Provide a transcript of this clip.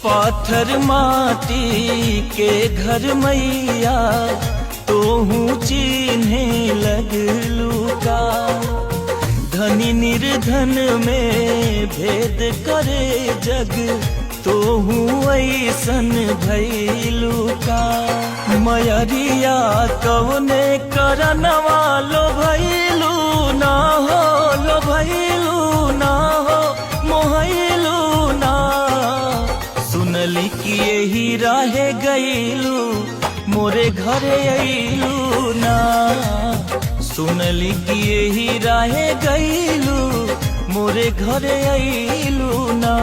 पाथर माटी के घर मैया तोहू चिन्हे लगलू का। धनी निर्धन में भेद करे जग तोहू ऐसन भैलू का। मयरिया कवने करनवा लो भैलू ना हो, लो भैलू ना हो, मोहैलू ना। सुनली कि यही राहे गईलू मोरे घरे अइलू ना। सुनली कि यही राहे गईलू मोरे घरे अइलू ना।